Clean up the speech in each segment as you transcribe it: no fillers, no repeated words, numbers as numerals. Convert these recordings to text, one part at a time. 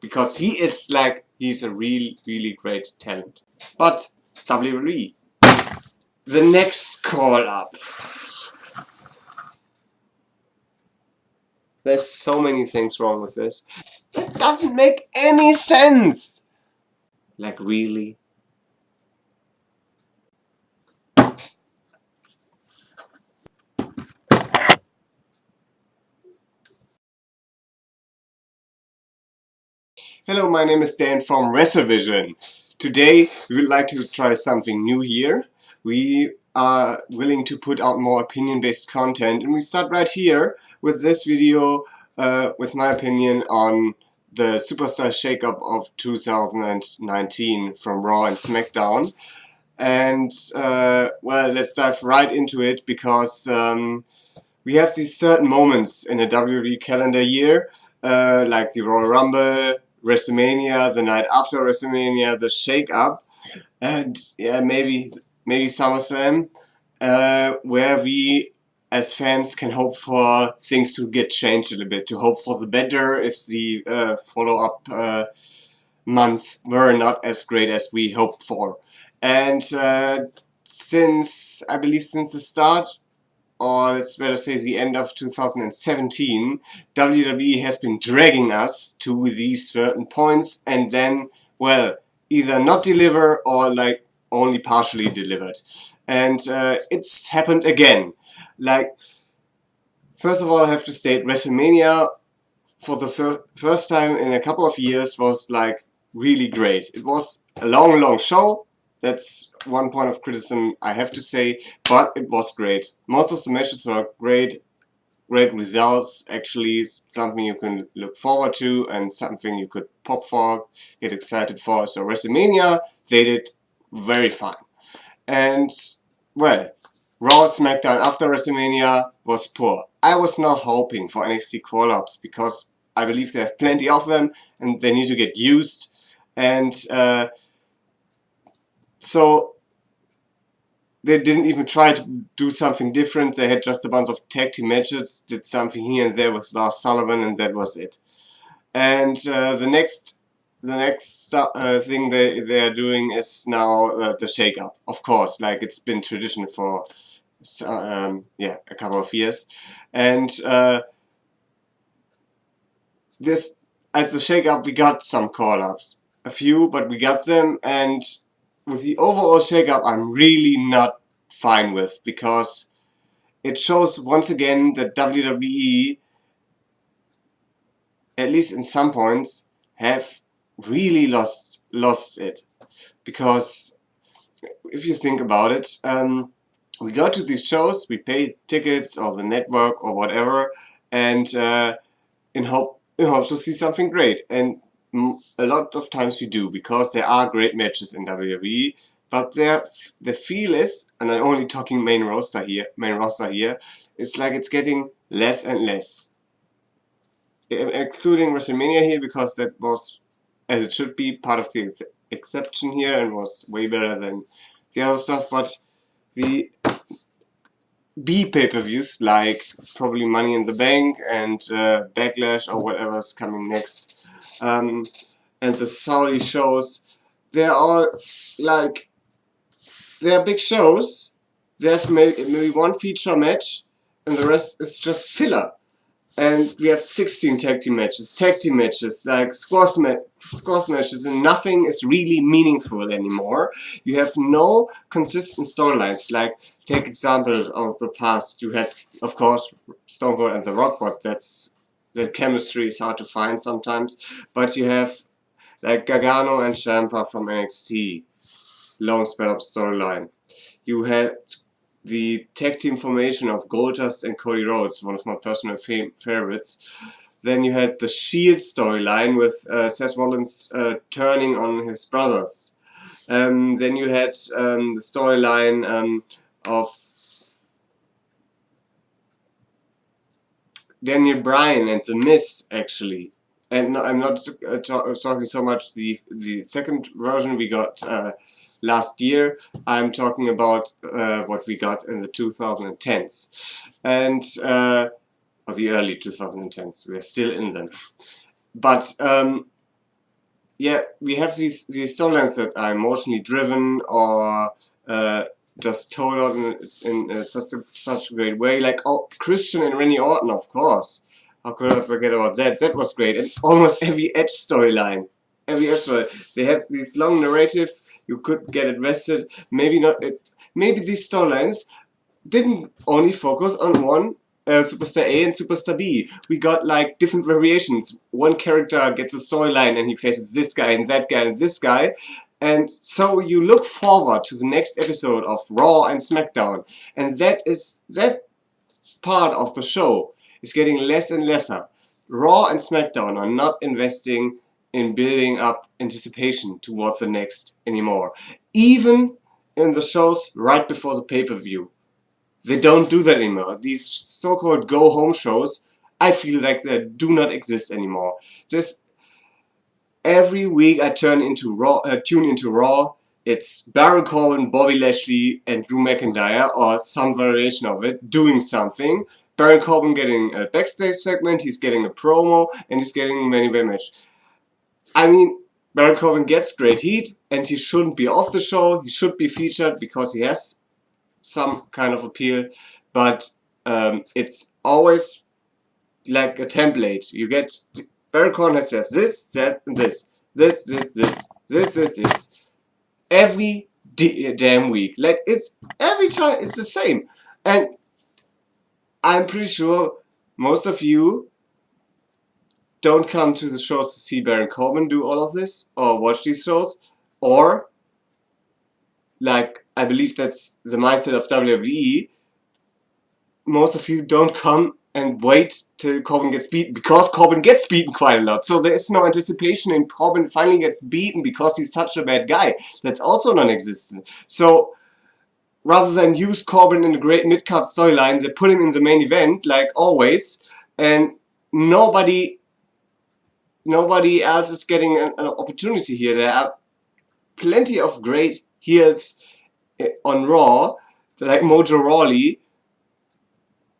because he's a really great talent. But WWE, the next call up. There's so many things wrong with this. That doesn't make any sense. Like, really? Hello, my name is Dan from WrestleVision. Today we would like to try something new here. We are willing to put out more opinion-based content, and we start right here with this video with my opinion on the Superstar Shake-Up of 2019 from Raw and SmackDown. And well, let's dive right into it, because we have these certain moments in a WWE calendar year, like the Royal Rumble, WrestleMania, the night after WrestleMania, the Shake-Up, and yeah, maybe SummerSlam, where we as fans can hope for things to get changed a little bit, to hope for the better if the follow-up months were not as great as we hoped for. And since the start, or it's better say the end of 2017, WWE has been dragging us to these certain points and then, well, either not deliver or like only partially delivered. And it's happened again. Like, first of all, I have to state WrestleMania for the first time in a couple of years was like really great. It was a long show. That's one point of criticism I have to say, but it was great. Most of the matches were great results, actually something you can look forward to and something you could pop for, get excited for. So WrestleMania, they did very fine. And, well, Raw SmackDown after WrestleMania was poor. I was not hoping for NXT call-ups because I believe they have plenty of them and they need to get used. And so they didn't even try to do something different. They had just a bunch of tag team matches, did something here and there with Lars Sullivan, and that was it. And the next thing they are doing is now the Shake-Up. Of course, like it's been tradition for yeah, a couple of years. And this at the Shake-Up we got some call-ups, a few, but we got them. And with the overall Shake-Up, I'm really not fine with, because it shows once again that WWE, at least in some points, have really lost it. Because if you think about it, we go to these shows, we pay tickets or the network or whatever, and in hope to see something great. And a lot of times we do, because there are great matches in WWE, but the feel is, and I'm only talking main roster here, it's like it's getting less and less. Including WrestleMania here, because that was, as it should be, part of the exception here and was way better than the other stuff. But the B pay-per-views, like probably Money in the Bank and Backlash or whatever's coming next, and the Saudi shows, they're all like, they're big shows. There's maybe one feature match and the rest is just filler. And we have 16 tag team matches, like squash matches, and nothing is really meaningful anymore. You have no consistent storylines. Like, take example of the past, you had, of course, Stone Cold and The Rock, but that chemistry is hard to find sometimes. But you have like Gargano and Ciampa from NXT, long sped up storyline. You had the tag team formation of Goldust and Cody Rhodes, one of my personal favorites. Then you had the Shield storyline with Seth Rollins turning on his brothers. Then you had the storyline of Daniel Bryan and The Miz, actually. And I'm not talking so much the second version we got last year. I'm talking about what we got in the 2010s, and or the early 2010s. We are still in them, but yeah, we have these storylines that are emotionally driven or just told out in such a great way. Like Christian and Randy Orton, of course. How could I forget about that? That was great. And almost every Edge storyline, they have this long narrative. You could get invested. Maybe not. Maybe these storylines didn't only focus on one Superstar A and Superstar B. We got like different variations. One character gets a storyline and he faces this guy and that guy and this guy. And so you look forward to the next episode of Raw and SmackDown. And that part of the show is getting less and lesser. Raw and SmackDown are not investing in building up anticipation towards the next anymore. Even in the shows right before the pay-per-view. They don't do that anymore. These so-called go-home shows, I feel like they do not exist anymore. Just every week I tune into Raw. It's Baron Corbin, Bobby Lashley, and Drew McIntyre, or some variation of it, doing something. Baron Corbin getting a backstage segment, he's getting a promo, and he's getting a main event match. I mean, Baron Corbin gets great heat, and he shouldn't be off the show. He should be featured because he has some kind of appeal, but it's always like a template. You get Baron Corbin has to have this, that, and this, this, every damn week. Like it's every time it's the same, and I'm pretty sure most of you don't come to the shows to see Baron Corbin do all of this or watch these shows, or like I believe that's the mindset of WWE. Most of you don't come and wait till Corbin gets beaten, because Corbin gets beaten quite a lot. So there is no anticipation and Corbin finally gets beaten because he's such a bad guy. That's also non-existent. So rather than use Corbin in the great mid-card storyline, they put him in the main event, like always, and nobody else is getting an opportunity here. There are plenty of great heels on Raw, like Mojo Rawley,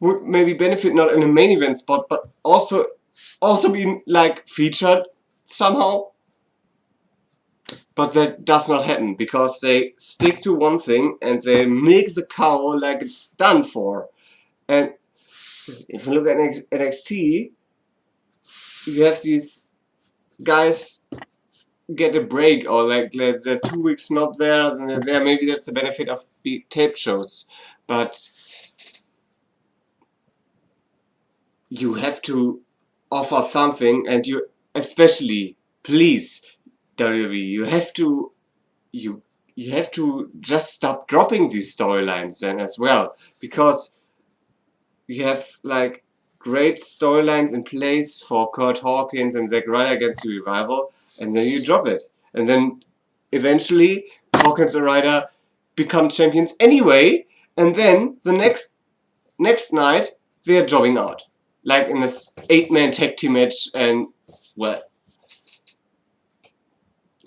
would maybe benefit not in a main event spot, but also be like featured somehow. But that does not happen because they stick to one thing and they milk the cow like it's done for. And if you look at NXT, you have these guys get a break, or like they're 2 weeks not there, and they're there. Maybe that's the benefit of tape shows, but you have to offer something, and you especially, please, WWE, you have to just stop dropping these storylines then as well, because you have like great storylines in place for Kurt Hawkins and Zack Ryder against the Revival, and then you drop it, and then eventually Hawkins and Ryder become champions anyway, and then the next night they're jobbing out, like in this 8-man tag team match. And well,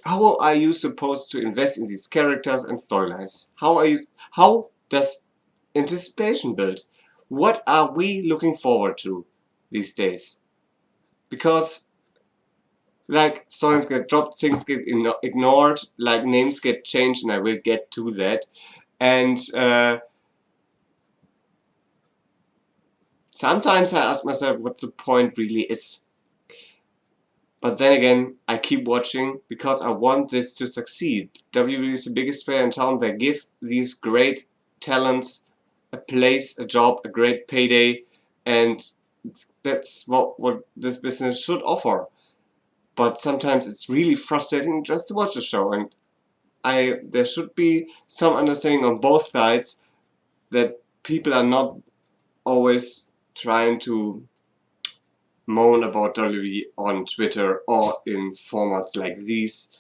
how are you supposed to invest in these characters and storylines? How does anticipation build? What are we looking forward to these days? Because like storylines get dropped, things get ignored, like names get changed, and I will get to that. And sometimes I ask myself what the point really is. But then again, I keep watching because I want this to succeed. WWE is the biggest player in town. They give these great talents a place, a job, a great payday, and that's what this business should offer. But sometimes it's really frustrating just to watch the show, and there should be some understanding on both sides that people are not always trying to moan about WWE on Twitter or in formats like these,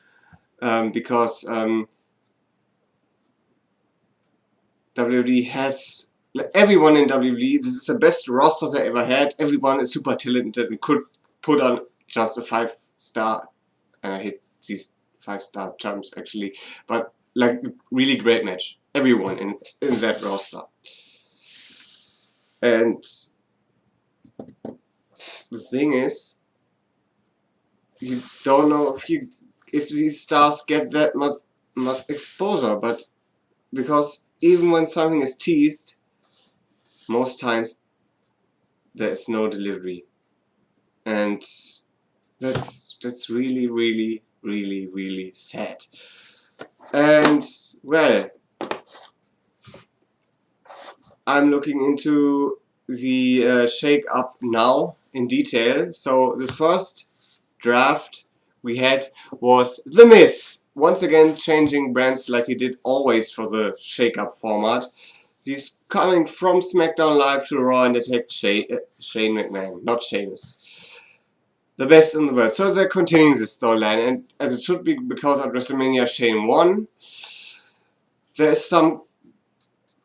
because WWE has, like, everyone in WWE, this is the best roster they ever had. Everyone is super talented and could put on just a 5-star, and I hate these 5-star terms actually, but like really great match. Everyone in that roster. And the thing is, you don't know if you if these stars get that much exposure, but because even when something is teased, most times there is no delivery, and that's really, really, really, really sad. And well, I'm looking into the Shake-Up now in detail. So the first draft we had was The Miz, once again changing brands like he did always for the Shake-Up format. He's coming from SmackDown Live to Raw and attacked Shane McMahon, not Sheamus. The best in the world. So they're continuing this storyline, and as it should be, because at WrestleMania Shane won. There's some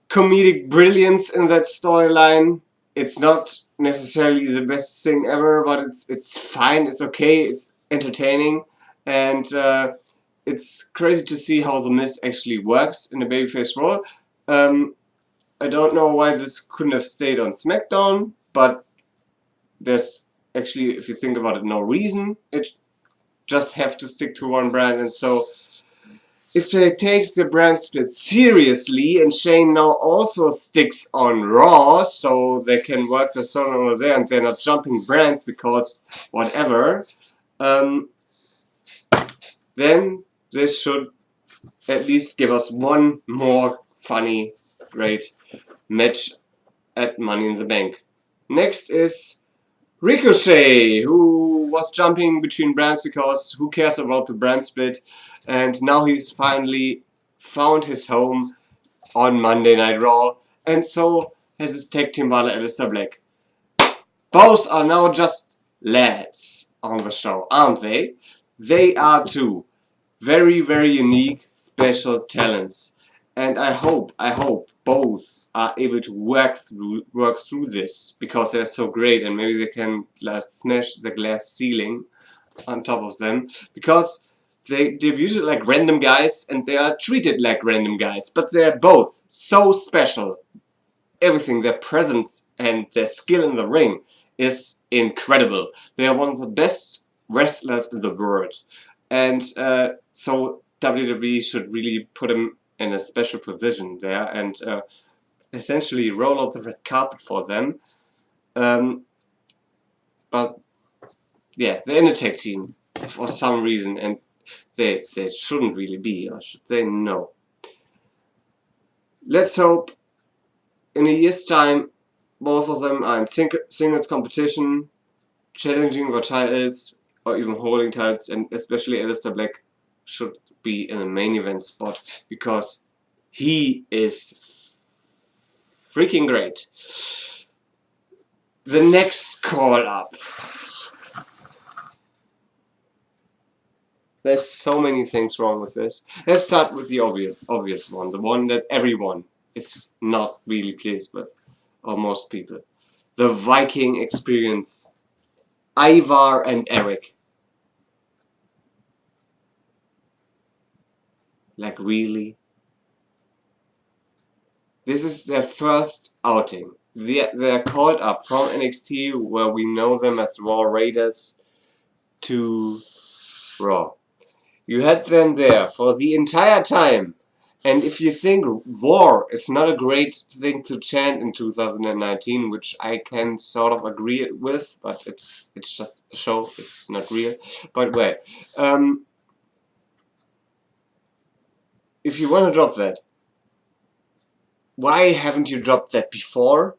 comedic brilliance in that storyline. It's not necessarily the best thing ever, but it's fine, it's okay, it's entertaining, and it's crazy to see how The Miz actually works in a babyface role. I don't know why this couldn't have stayed on SmackDown, but there's actually, if you think about it, no reason. It just have to stick to one brand, and so if they take the brand split seriously, and Shane now also sticks on Raw, so they can work the story over there and they're not jumping brands because whatever, then this should at least give us one more funny, great match at Money in the Bank. Next is Ricochet, who was jumping between brands because who cares about the brand split, and now he's finally found his home on Monday Night Raw, and so has his tag team partner Aleister Black. Both are now just lads on the show, aren't they? They are too. Very, very unique, special talents. And I hope both are able to work through this, because they're so great, and maybe they can smash the glass ceiling on top of them, because they debuted like random guys and they are treated like random guys, but they're both so special. Everything, their presence and their skill in the ring is incredible. They are one of the best wrestlers in the world, and so WWE should really put them in a special position there and essentially roll out the red carpet for them. But yeah, they're in a tag team for some reason, and they shouldn't really be, or should say no. Let's hope in a year's time both of them are in singles competition, challenging for titles or even holding titles, and especially Aleister Black should be in a main event spot because he is freaking great. The next call up. There's so many things wrong with this. Let's start with the obvious one, the one that everyone is not really pleased with, or most people. The Viking experience. Ivar and Eric. Like, really? This is their first outing. They're called up from NXT, where we know them as Raw Raiders, to Raw. You had them there for the entire time. And if you think war is not a great thing to chant in 2019, which I can sort of agree with, but it's just a show, it's not real. But wait, if you want to drop that, why haven't you dropped that before?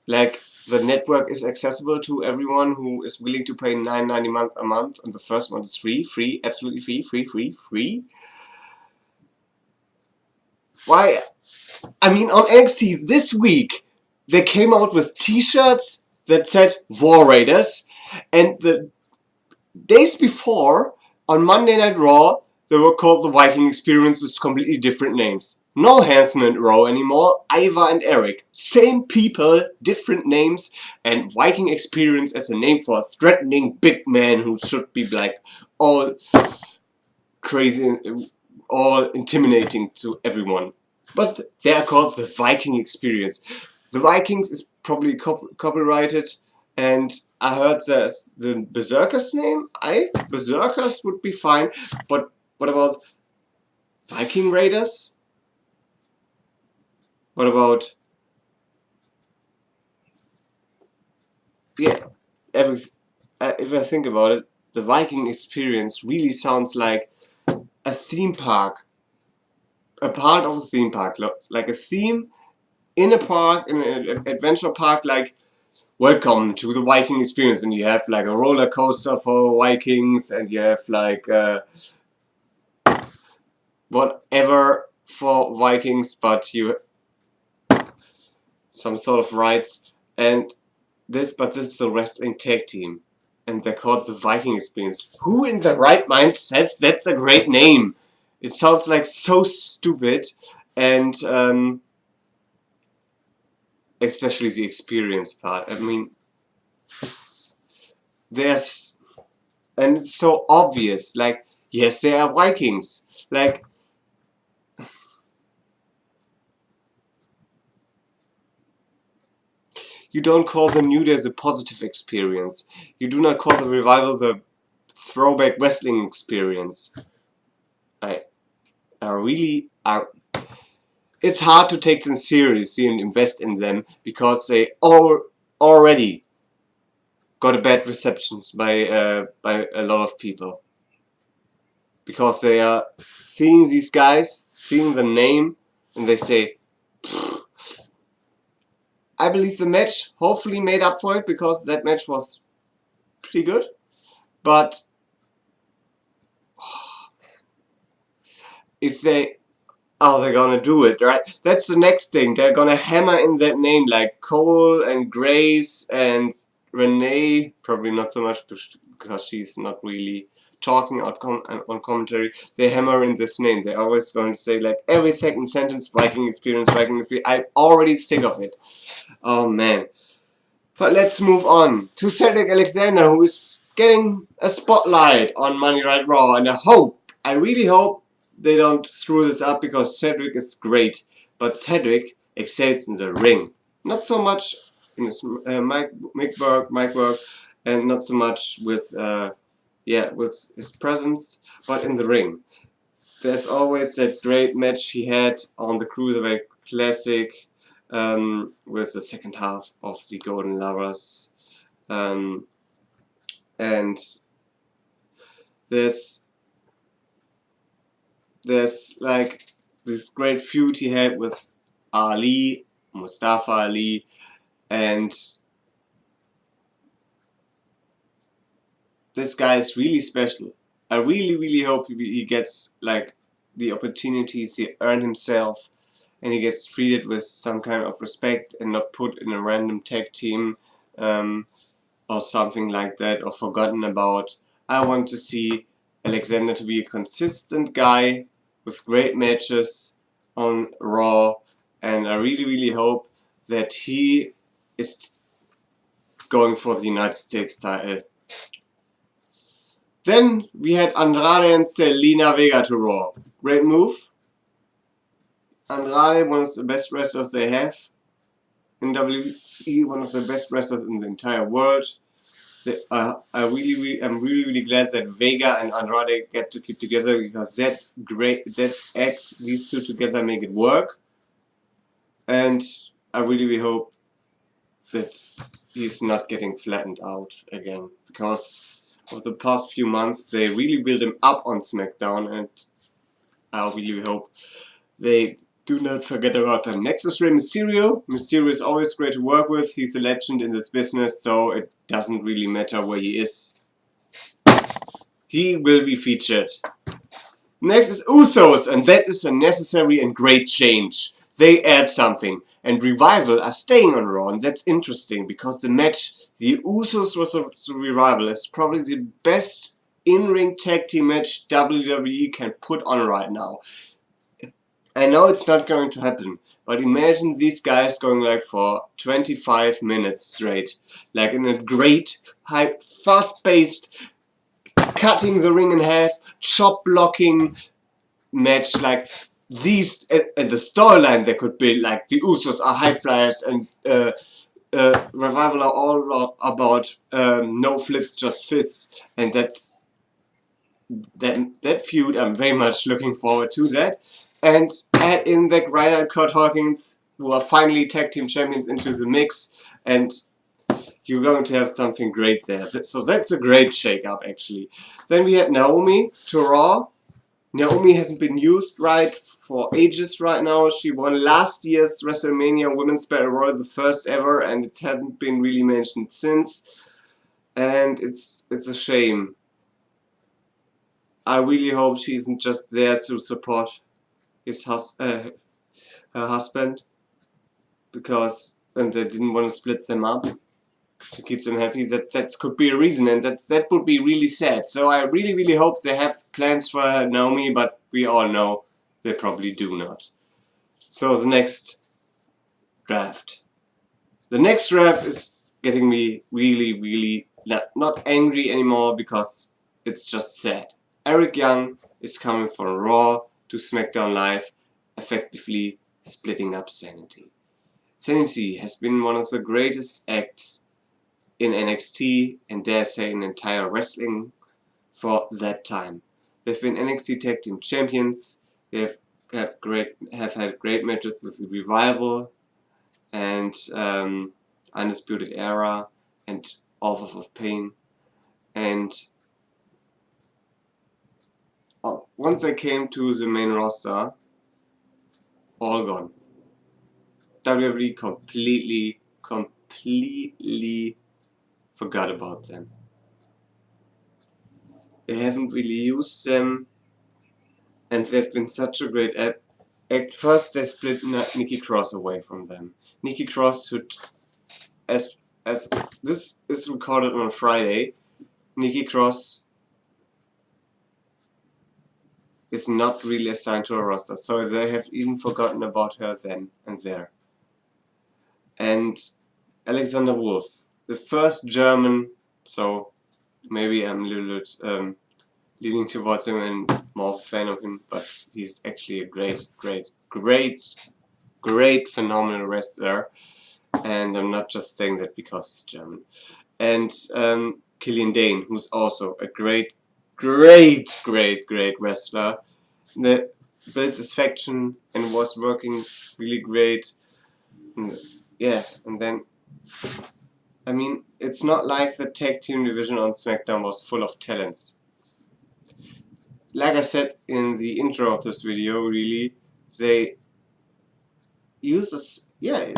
Like, the network is accessible to everyone who is willing to pay $9.90 a month, and the first month is free, absolutely free. Why? I mean, on NXT this week, they came out with t-shirts that said War Raiders, and the days before, on Monday Night Raw, they were called the Viking Experience with completely different names. No Hanson and Rowe anymore, Ivar and Eric. Same people, different names, and Viking Experience as a name for a threatening big man who should be like all crazy, all intimidating to everyone. But they are called the Viking Experience. The Vikings is probably copyrighted, And I heard the Berserker's name. Berserkers would be fine, but what about Viking Raiders? What about every? If I think about it, the Viking experience really sounds like a theme park, a part of a theme park, like a theme in a park, in an adventure park, like welcome to the Viking experience, and you have like a roller coaster for Vikings, and you have like whatever for Vikings, but you some sort of rides, and this is a wrestling tag team, and they're called the Viking Experience. Who in their right mind says that's a great name? It sounds like so stupid, and especially the experience part. I mean, there's, and it's so obvious. Like, yes, they are Vikings. Like, you don't call the New Day the positive experience. You do not call the Revival the throwback wrestling experience. I really are. It's hard to take them seriously and invest in them because they already got a bad reception by a lot of people. Because they are seeing these guys, seeing the name, and they say, I believe the match hopefully made up for it, because that match was pretty good. But if they're gonna do it, right? That's the next thing. They're gonna hammer in that name, like Cole and Grace and Renee. Probably not so much because she's not really talking on commentary. They hammer in this name. They're always going to say, like, every second sentence, Viking experience, Viking experience. I'm already sick of it. Oh man. But let's move on to Cedric Alexander, who is getting a spotlight on Monday Night Raw, and I really hope they don't screw this up, because Cedric is great, but Cedric excels in the ring. Not so much in his mic work, and not so much with with his presence, but in the ring. There's always that great match he had on the Cruiserweight Classic with the second half of the Golden Lovers. And there's like this great feud he had with Ali, Mustafa Ali, and this guy is really special. I really hope he gets like the opportunities he earned himself, and he gets treated with some kind of respect and not put in a random tag team or something like that, or forgotten about. I want to see Alexander to be a consistent guy with great matches on Raw, and I really hope that he is going for the United States title. Then we had Andrade and Zelina Vega to Raw. Great move. Andrade, one of the best wrestlers they have in WWE, one of the best wrestlers in the entire world. I'm really glad that Vega and Andrade get to keep together, because these two together make it work. And I really hope that he's not getting flattened out again, because of the past few months they really built him up on SmackDown, and I really hope they do not forget about him. Next is Rey Mysterio. Mysterio is always great to work with. He's a legend in this business, so it doesn't really matter where he is. He will be featured. Next is Usos, and that is a necessary and great change. They add something, and Revival are staying on Raw, and that's interesting, because the match, the Usos vs Revival, is probably the best in-ring tag team match WWE can put on right now. I know it's not going to happen, but imagine these guys going like for 25 minutes straight, like in a great, high, fast-paced, cutting the ring in half, chop blocking match. Like these, and the storyline they could build, like the Usos are high flyers, and Revival are all about no flips, just fists, and that feud. I'm very much looking forward to that. And add in that Ryan and Kurt Hawkins, who are finally tag team champions, into the mix, and you're going to have something great there. So that's a great shake-up, actually. Then we had Naomi to Raw. Naomi hasn't been used right for ages right now. She won last year's WrestleMania Women's Battle Royal, the first ever, and it hasn't been really mentioned since. And it's a shame. I really hope she isn't just there to support his her husband, because and they didn't want to split them up to keep them happy. That could be a reason, and that would be really sad. So I really hope they have plans for Naomi, but we all know they probably do not. So the next draft. The next draft is getting me really not angry anymore, because it's just sad. Eric Young is coming from Raw to SmackDown Live, effectively splitting up Sanity. Sanity has been one of the greatest acts in NXT, and dare say in entire wrestling for that time. They've been NXT Tag Team Champions. They have had great matches with the Revival and Undisputed Era and Authors of Pain. And once I came to the main roster, all gone. WWE completely forgot about them. They haven't really used them, and they've been such a great act. First, they split Nikki Cross away from them. Nikki Cross, who, as this is recorded on Friday, Nikki Cross is not really assigned to a roster, so they have even forgotten about her then and there. And Alexander Wolf, the first German, so maybe I'm a little bit leaning towards him and more fan of him, but he's actually a great, phenomenal wrestler, and I'm not just saying that because he's German. And Killian Dane, who's also a great wrestler, that built his faction and was working really great. Yeah, and then, I mean, it's not like the tag team division on SmackDown was full of talents. Like I said in the intro of this video, really, they use us, they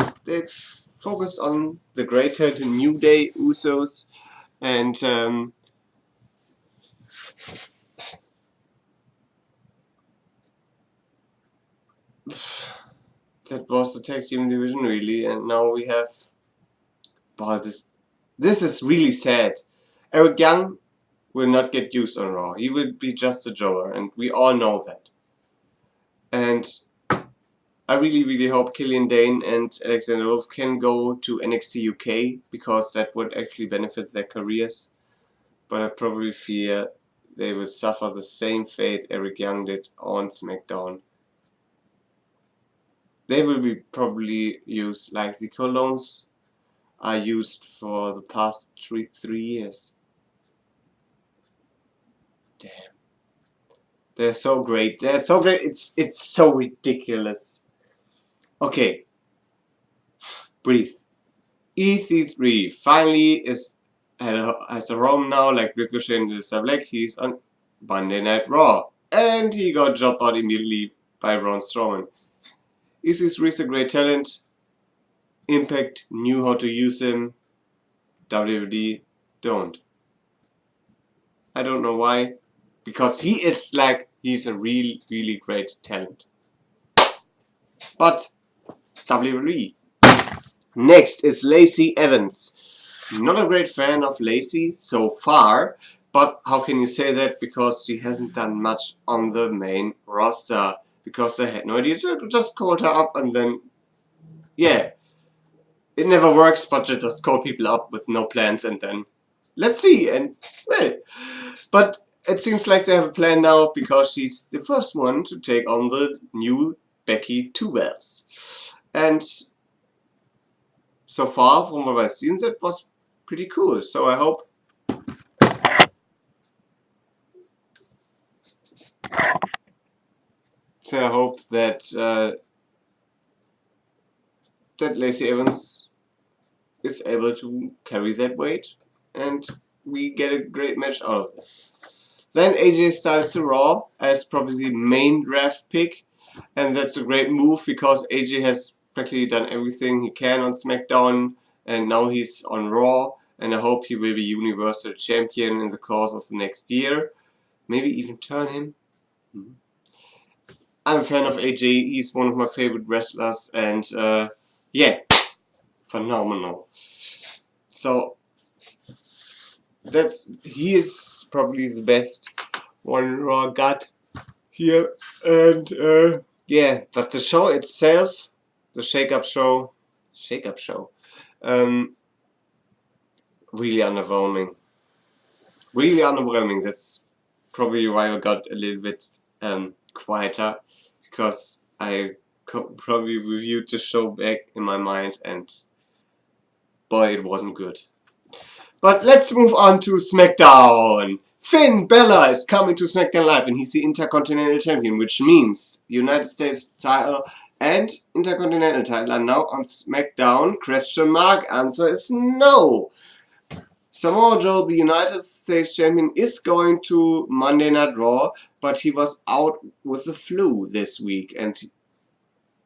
focus on the great talented New Day, Usos, and that was the tag team division, really. And now we have, wow, this is really sad. Eric Young will not get used on Raw. He will be just a jobber, and we all know that. And I really hope Killian Dane and Alexander Wolf can go to NXT UK, because that would actually benefit their careers. But I probably fear they will suffer the same fate Eric Young did on SmackDown. They will be probably used like the Colognes are used for the past three years. Damn. They're so great. They're so great. It's so ridiculous. Okay. Breathe. EC3 finally has a home now, like Ricochet and Aleister Black. He's on Monday Night Raw, and he got dropped out immediately by Braun Strowman. EC3 is a great talent. Impact knew how to use him. WWE don't. I don't know why. Because he's a really great talent. But WWE. Next is Lacey Evans. Not a great fan of Lacey so far, but how can you say that? Because she hasn't done much on the main roster. Because they had no idea. So they just called her up, and then, yeah. It never works, but you just call people up with no plans, and then let's see. And well, but it seems like they have a plan now, because she's the first one to take on the new Becky Two Bells. And so far, from what I've seen, that was pretty cool. So I hope that that Lacey Evans is able to carry that weight, and we get a great match out of this. Then AJ Styles to Raw as probably the main draft pick, and that's a great move because AJ has practically done everything he can on SmackDown, and now he's on Raw, and I hope he will be Universal Champion in the course of the next year. Maybe even turn him. I'm a fan of AJ, he's one of my favorite wrestlers, and yeah, phenomenal. So he is probably the best one Raw got here, and yeah, but the show itself, the Shake-Up show, really underwhelming. Really underwhelming. That's probably why I got a little bit quieter, because I probably reviewed the show back in my mind, and boy, it wasn't good. But let's move on to SmackDown. Finn Balor is coming to SmackDown Live, and he's the Intercontinental Champion, which means United States title and Intercontinental title are now on SmackDown. Question mark. Answer is no. Samoa Joe, the United States Champion, is going to Monday Night Raw, but he was out with the flu this week, and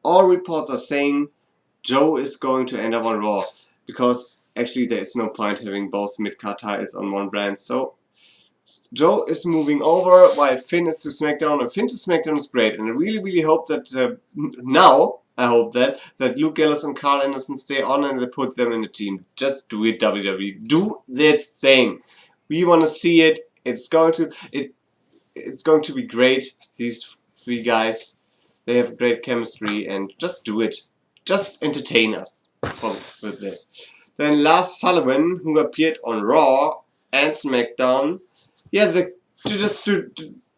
all reports are saying Joe is going to end up on Raw, because actually there is no point having both mid-card titles on one brand. So Joe is moving over while Finn is to SmackDown, and Finn to SmackDown is great, and I really hope that that Luke Gallows and Carl Anderson stay on and they put them in the team. Just do it, WWE. Do this thing. We want to see it. It's going to be great. These three guys, they have great chemistry, and just do it. Just entertain us with this. Then Lars Sullivan, who appeared on Raw and SmackDown, yeah, to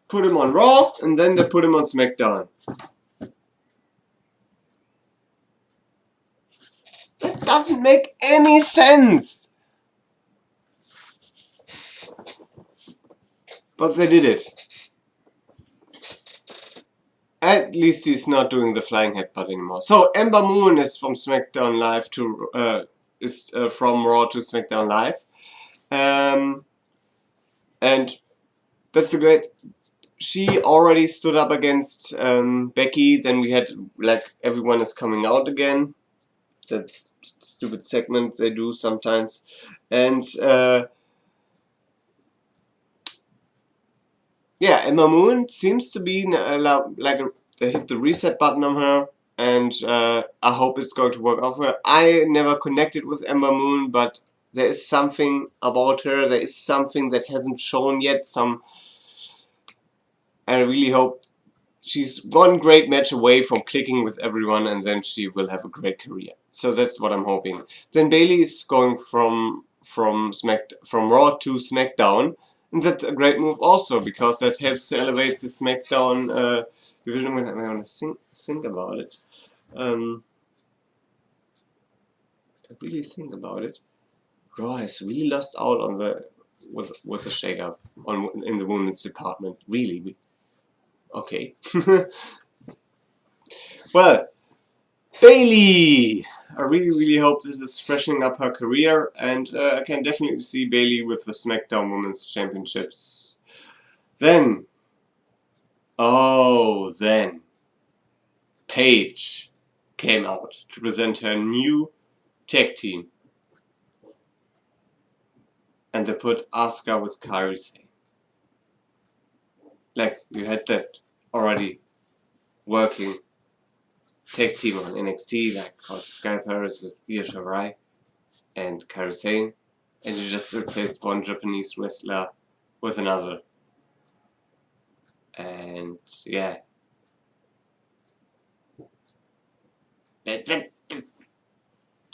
put him on Raw, and then they put him on SmackDown. That doesn't make any sense. But they did it. At least he's not doing the flying headbutt anymore. So Ember Moon is from SmackDown Live to from Raw to SmackDown Live, and that's the great. She already stood up against Becky. Then we had like everyone is coming out again. That stupid segment they do sometimes, and yeah, Ember Moon seems to be they hit the reset button on her, and I hope it's going to work out for her. I never connected with Ember Moon, but there is something about her. There is something that hasn't shown yet. I really hope she's one great match away from clicking with everyone, and then she will have a great career. So that's what I'm hoping. Then Bayley is going from Raw to SmackDown, and that's a great move also, because that helps to elevate the SmackDown division. When I want to think about it, I really think about it. Raw has really lost out on with the shake-up in the women's department. Really. Okay. Well, Bayley! I really hope this is freshening up her career, and I can definitely see Bayley with the SmackDown Women's Championships. Then Paige came out to present her new tag team. And they put Asuka with Kairi Sane. Like, you had that already working tag team on NXT, like called Sky Paris with Io Shirai and Kairi Sane, and you just replaced one Japanese wrestler with another. And yeah.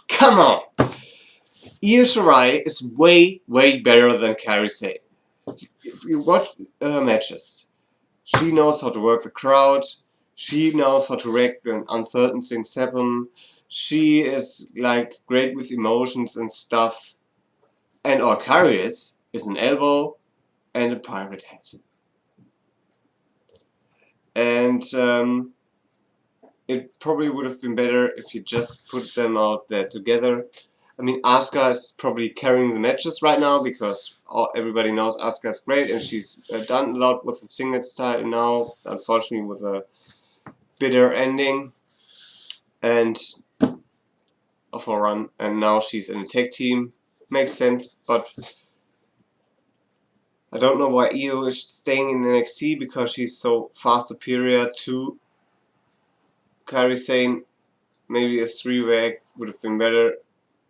Come on! Io Shirai is way better than Kairi Sane. If you watch her matches, she knows how to work the crowd, she knows how to react when uncertain things happen, She is like great with emotions and stuff, and Kairi is an elbow and a pirate head. And it probably would have been better if you just put them out there together. I mean, Asuka is probably carrying the matches right now because everybody knows Asuka is great and she's done a lot with the singles title now, unfortunately with a bitter ending and of her run, and now she's in a tag team. Makes sense, but I don't know why Io is staying in NXT because she's so far superior to Kairi Sane. Maybe a 3-way would have been better,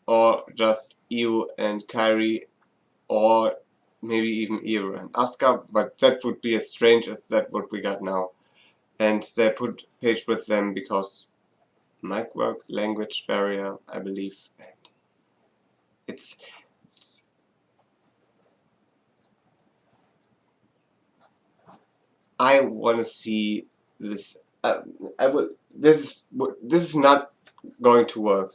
or just Io and Kairi, or maybe even Io and Asuka, but that would be as strange as that what we got now. And they put Paige with them because mic work, language barrier, I believe. And it's I want to see this. This is not going to work.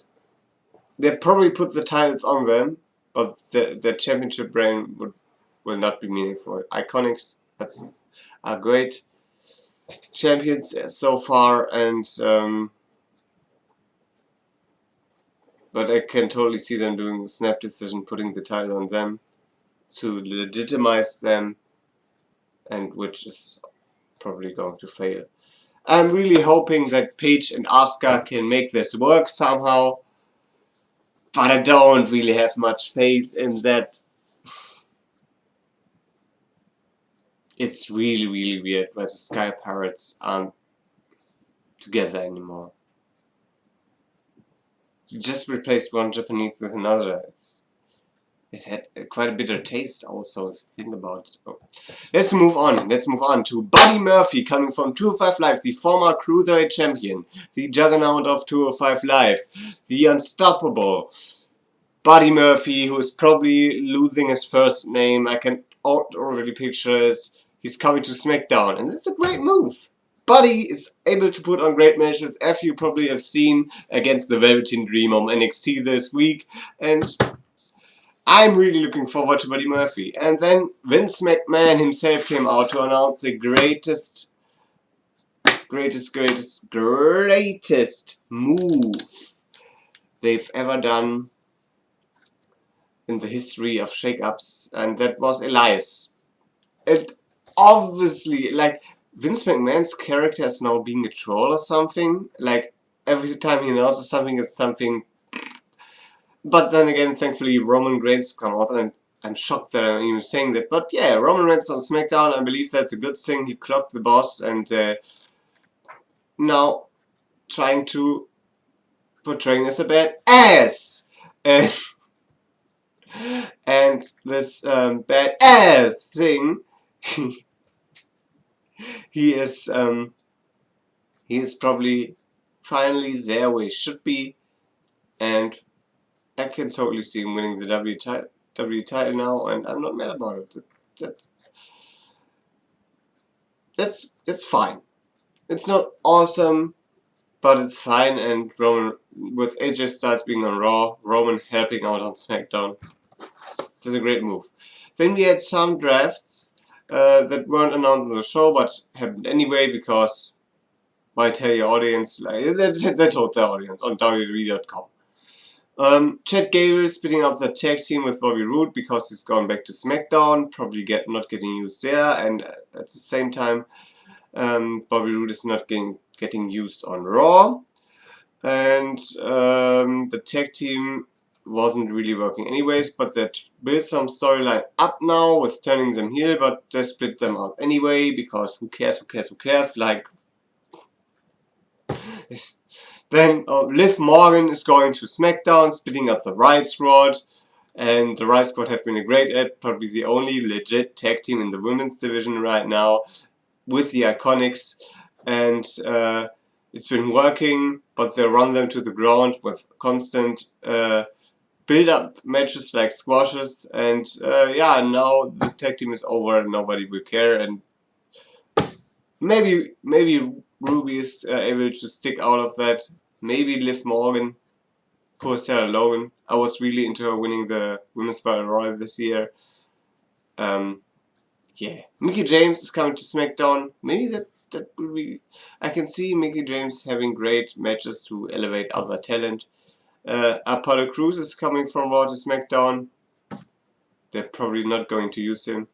They probably put the titles on them, but the championship reign will not be meaningful. Iconics are great champions so far, and but I can totally see them doing a snap decision, putting the title on them to legitimize them, and which is probably going to fail. I'm really hoping that Paige and Asuka can make this work somehow, but I don't really have much faith in that. It's really, really weird where the Sky Pirates aren't together anymore. You just replaced one Japanese with another. It had quite a bitter taste also, if you think about it. Oh. Let's move on. Let's move on to Buddy Murphy, coming from 205 Live, the former Cruiserweight Champion, the juggernaut of 205 Live, the unstoppable Buddy Murphy, who is probably losing his first name. I can already picture it. He's coming to SmackDown, and it's a great move. Buddy is able to put on great matches, as you probably have seen against the Velveteen Dream on NXT this week, and I'm really looking forward to Buddy Murphy. And then Vince McMahon himself came out to announce the greatest move they've ever done in the history of shake-ups, and that was Elias. It obviously, like, Vince McMahon's character is now being a troll or something. Like, every time he announces something, it's something. But then again, thankfully, Roman Reigns come out, and I'm shocked that I'm even saying that. But yeah, Roman Reigns on SmackDown, I believe that's a good thing. He clocked the boss, and now trying to portraying as a bad ass. And this bad ass thing, he is probably finally there where he should be, and I can totally see him winning the W title now, and I'm not mad about it. That's fine. It's not awesome, but it's fine. And Roman, with AJ Styles being on Raw, Roman helping out on SmackDown, that's a great move. Then we had some drafts that weren't announced on the show, but happened anyway because why tell your audience? Like they told their audience on WWE.com. Chad Gable splitting up the tag team with Bobby Roode because he's gone back to SmackDown, probably not getting used there, and at the same time, Bobby Roode is not getting used on Raw, and the tag team wasn't really working anyways, but they built some storyline up now with turning them heel, but they split them up anyway because who cares, like. Then Liv Morgan is going to SmackDown, splitting up the Riot Squad, and the Riot Squad have been a great ad, probably the only legit tag team in the women's division right now, with the Iconics, and it's been working, but they run them to the ground with constant build-up matches like squashes, and yeah, now the tag team is over and nobody will care, and maybe Ruby is able to stick out of that. maybe Liv Morgan, poor Sarah Logan. I was really into her winning the Women's Battle Royal this year. Yeah, Mickie James is coming to SmackDown. Maybe that would be. I can see Mickie James having great matches to elevate other talent. Apollo Crews is coming from Raw to SmackDown. They're probably not going to use him,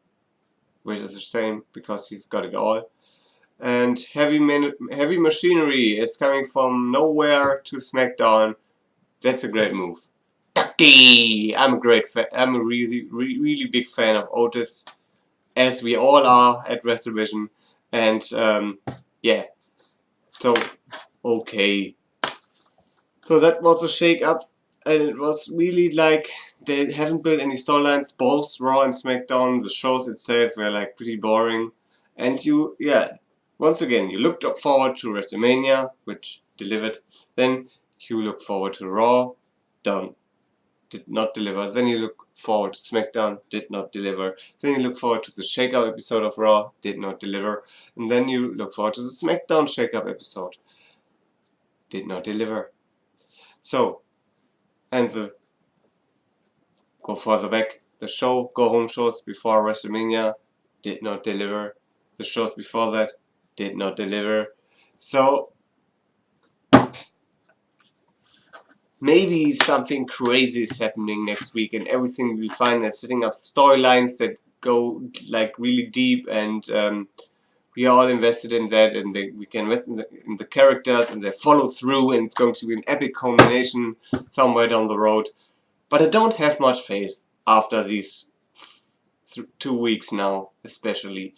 which is a shame because he's got it all. And Heavy Machinery is coming from nowhere to SmackDown. That's a great move. Ducky! I'm a really big fan of Otis, as we all are at WrestleVision. And yeah, so okay. So that was a shake-up, and it was really like they haven't built any storylines. Both Raw and SmackDown, the shows itself were like pretty boring. And once again, you looked forward to WrestleMania, which delivered. Then you look forward to Raw, did not deliver. Then you look forward to SmackDown, did not deliver. Then you look forward to the Shake-Up episode of Raw, did not deliver. And then you look forward to the SmackDown Shake-Up episode, did not deliver. So, and go further back, the go-home shows before WrestleMania did not deliver. The shows before that did not deliver. So, maybe something crazy is happening next week and everything will be fine. They're setting up storylines that go like really deep, and we are all invested in that, and we can invest in the characters, and they follow through, and it's going to be an epic culmination somewhere down the road. But I don't have much faith after these 2 weeks now, especially.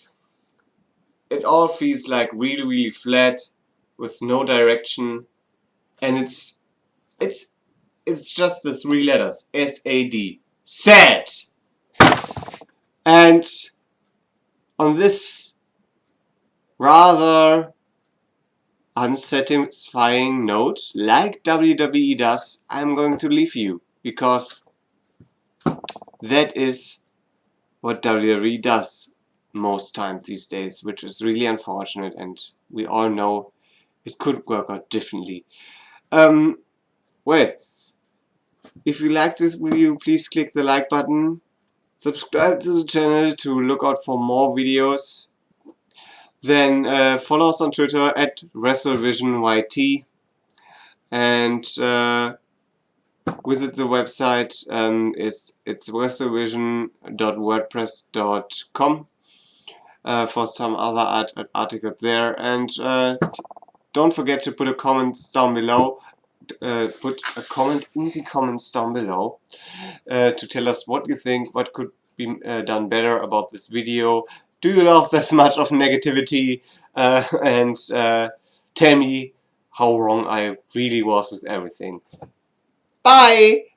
It all feels like really flat, with no direction, and it's just the 3 letters, S-A-D, sad. And on this rather unsatisfying note, like WWE does, I'm going to leave you, because that is what WWE does most times these days, which is really unfortunate, and we all know it could work out differently. Well, if you like this video, please click the like button, subscribe to the channel to look out for more videos, then follow us on Twitter at WrestleVisionYT, and visit the website. It's wrestlevision.wordpress.com for some other articles there, and don't forget to put a comment down below. Put a comment in the comments down below to tell us what you think, what could be done better about this video. Do you love this much of negativity? And tell me how wrong I really was with everything. Bye!